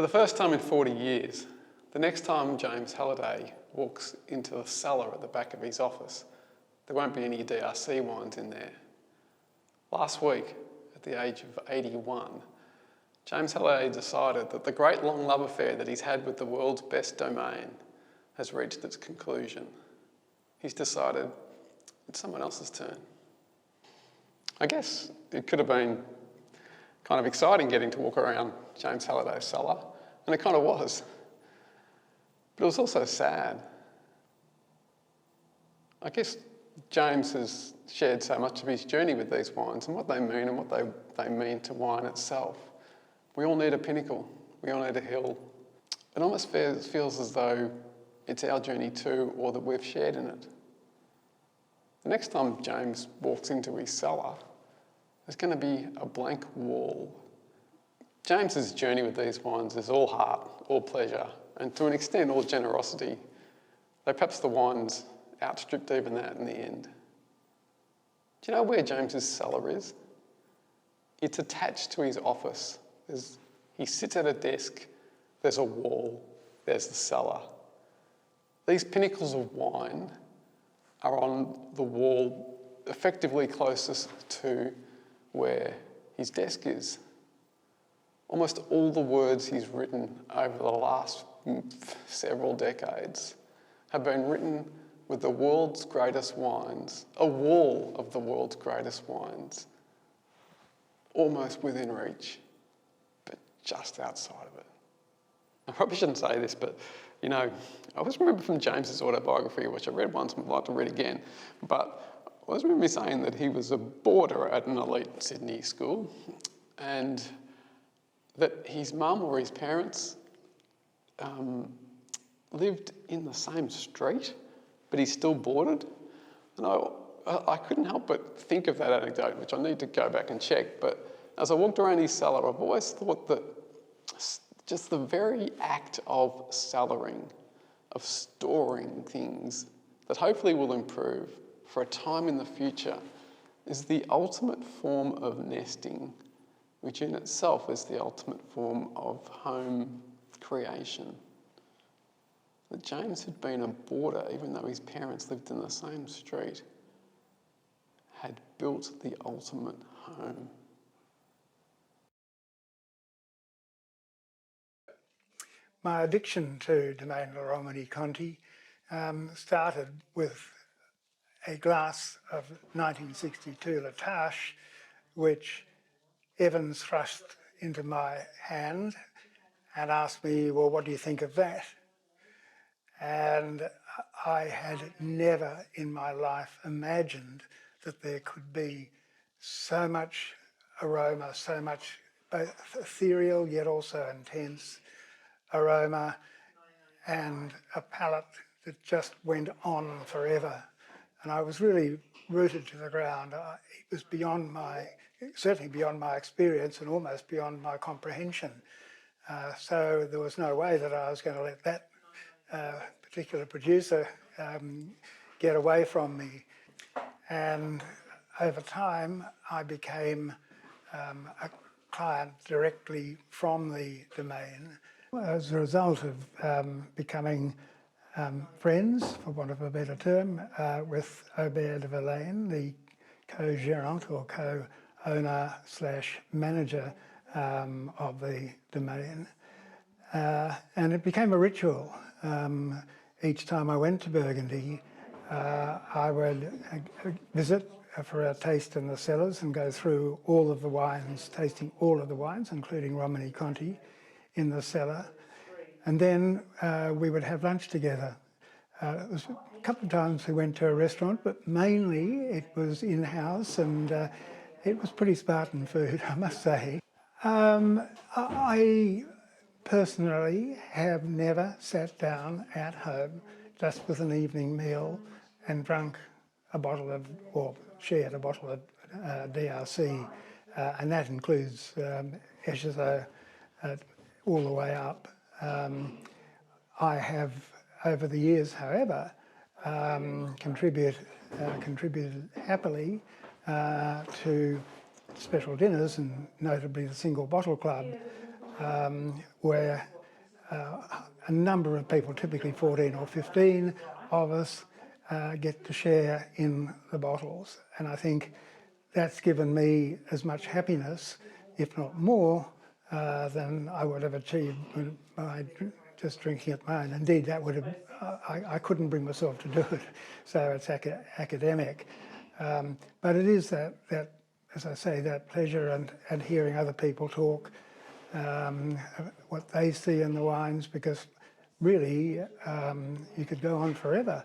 the first time in 40 years, the next time James Halliday walks into the cellar at the back of his office, there won't be any DRC wines in there. Last week, at the age of 81, James Halliday decided that the great long love affair that he's had with the world's best Domaine has reached its conclusion. He's decided it's someone else's turn. I guess it could have been kind of exciting getting to walk around James Halliday's cellar, and it kind of was. But it was also sad. I guess James has shared so much of his journey with these wines and what they mean and what they mean to wine itself. We all need a pinnacle. We all need a hill. It almost feels as though it's our journey too, or that we've shared in it. The next time James walks into his cellar, there's going to be a blank wall. James's journey with these wines is all heart, all pleasure, and to an extent all generosity, though perhaps the wines outstripped even that in the end. Do you know where James's cellar is? It's attached to his office. He sits at a desk, there's a wall, there's the cellar. These pinnacles of wine are on the wall effectively closest to where his desk is. Almost all the words he's written over the last several decades have been written with the world's greatest wines, a wall of the world's greatest wines, almost within reach, but just outside of it. I probably shouldn't say this, but you know, I always remember from James's autobiography, which I read once and would like to read again, but I always remember saying that he was a boarder at an elite Sydney school and that his mum or his parents lived in the same street, but he still boarded. And I couldn't help but think of that anecdote, which I need to go back and check. But as I walked around his cellar, I've always thought that just the very act of cellaring, of storing things that hopefully will improve for a time in the future, is the ultimate form of nesting, which in itself is the ultimate form of home creation. That James had been a boarder, even though his parents lived in the same street, had built the ultimate home. My addiction to Domaine Romanée-Conti started with a glass of 1962 La Tâche, which Evans thrust into my hand and asked me, well, what do you think of that? And I had never in my life imagined that there could be so much aroma, so much both ethereal yet also intense aroma, and a palate that just went on forever. And I was really rooted to the ground. It was certainly beyond my experience and almost beyond my comprehension. So there was no way that I was going to let that particular producer get away from me. And over time, I became a client directly from the Domaine. As a result of becoming friends, for want of a better term, with Aubert de Verlaine, the co-gérant or co-owner / manager of the Domaine. And it became a ritual. Each time I went to Burgundy, I would visit for a taste in the cellars and go through all of the wines, tasting all of the wines, including Romanée-Conti, in the cellar. And then we would have lunch together. It was a couple of times we went to a restaurant, but mainly it was in-house, and it was pretty Spartan food, I must say. I personally have never sat down at home just with an evening meal and drunk a bottle of, or shared a bottle of DRC, and that includes Echezot all the way up. I have, over the years, however, contributed happily to special dinners, and notably the Single Bottle Club, where a number of people, typically 14 or 15 of us, get to share in the bottles. And I think that's given me as much happiness, if not more, than I would have achieved by just drinking at my own. Indeed, that would have, I couldn't bring myself to do it, so it's academic. But it is that, as I say, that pleasure and hearing other people talk, what they see in the wines, because really you could go on forever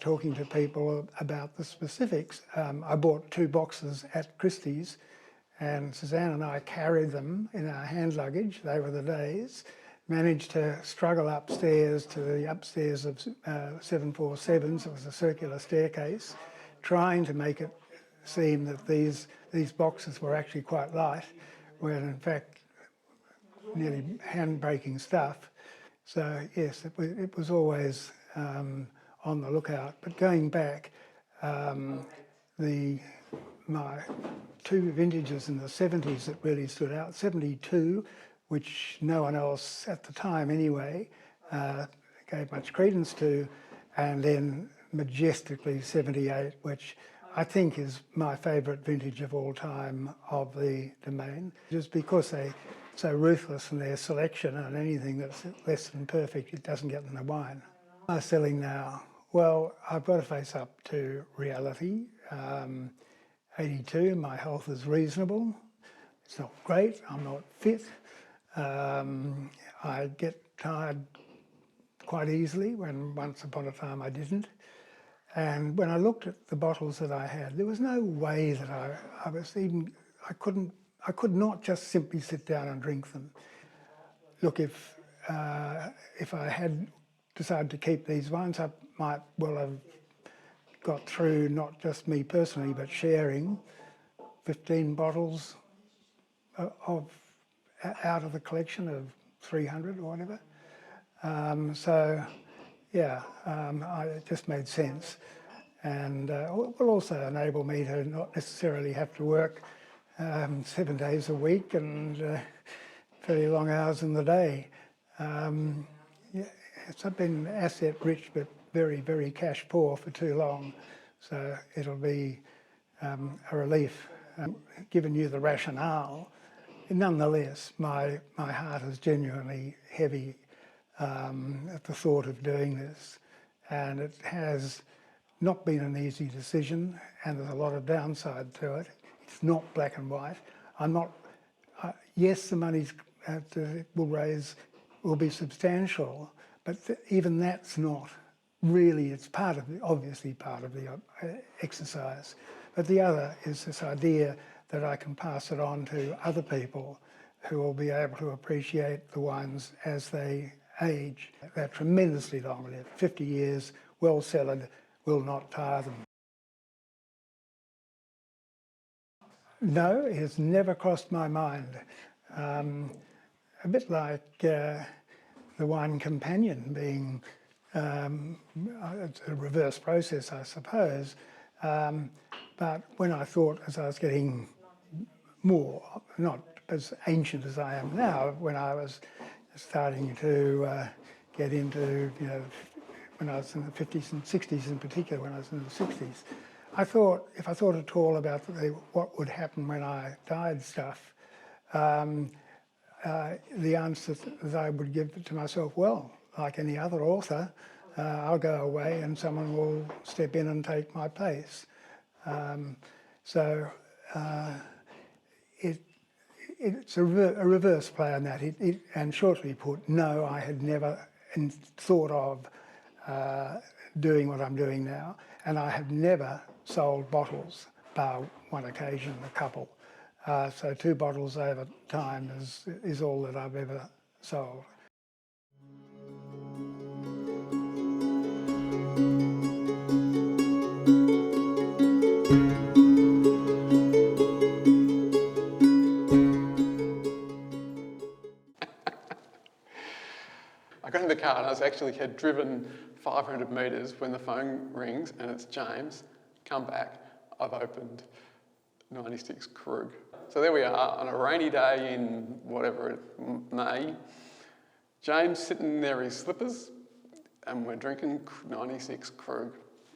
talking to people about the specifics. I bought 2 boxes at Christie's, and Suzanne and I carried them in our hand luggage. They were the days. Managed to struggle upstairs to the upstairs of 747s. It was a circular staircase, trying to make it seem that these boxes were actually quite light, when in fact nearly hand-breaking stuff. So yes, it was always on the lookout. But going back, my 2 vintages in the 70s that really stood out, 72, which no one else at the time anyway gave much credence to, and then majestically 78, which I think is my favourite vintage of all time of the Domaine, just because they're so ruthless in their selection, and anything that's less than perfect, it doesn't get in the wine. Am I selling now? Well, I've got to face up to reality. 82, my health is reasonable. It's not great, I'm not fit. I get tired quite easily, when once upon a time I didn't. And when I looked at the bottles that I had, there was no way that I could not just simply sit down and drink them. Look, if I had decided to keep these wines, I might well have got through, not just me personally, but sharing 15 bottles out of the collection of 300 or whatever. So yeah, it just made sense, and will also enable me to not necessarily have to work 7 days a week and fairly long hours in the day. Yeah, I've been asset rich but very, very cash poor for too long, so it'll be a relief. Given you the rationale, nonetheless, my heart is genuinely heavy at the thought of doing this, and it has not been an easy decision, and there's a lot of downside to it. It's not black and white. I'm not. Yes, the money it will raise will be substantial, but even that's not really. It's obviously part of the exercise. But the other is this idea that I can pass it on to other people who will be able to appreciate the wines as they age. They're tremendously long-lived. 50 years, well cellared, will not tire them. No, it has never crossed my mind. A bit like the wine companion being it's a reverse process, I suppose. But when I thought, as I was getting more, not as ancient as I am now, when I was starting to get into, when I was in the 50s and 60s in particular, when I was in the 60s, I thought, if I thought at all about what would happen when I died stuff, the answer that I would give to myself, well, like any other author, I'll go away and someone will step in and take my place. It's a reverse play on that. And shortly put, no, I had never thought of doing what I'm doing now, and I have never sold bottles, bar one occasion, a couple. So 2 bottles over time is all that I've ever sold. I got in the car and had driven 500 metres when the phone rings and it's James. Come back, I've opened 96 Krug. So there we are on a rainy day in May, James sitting there in his slippers, and we're drinking 96 Krug.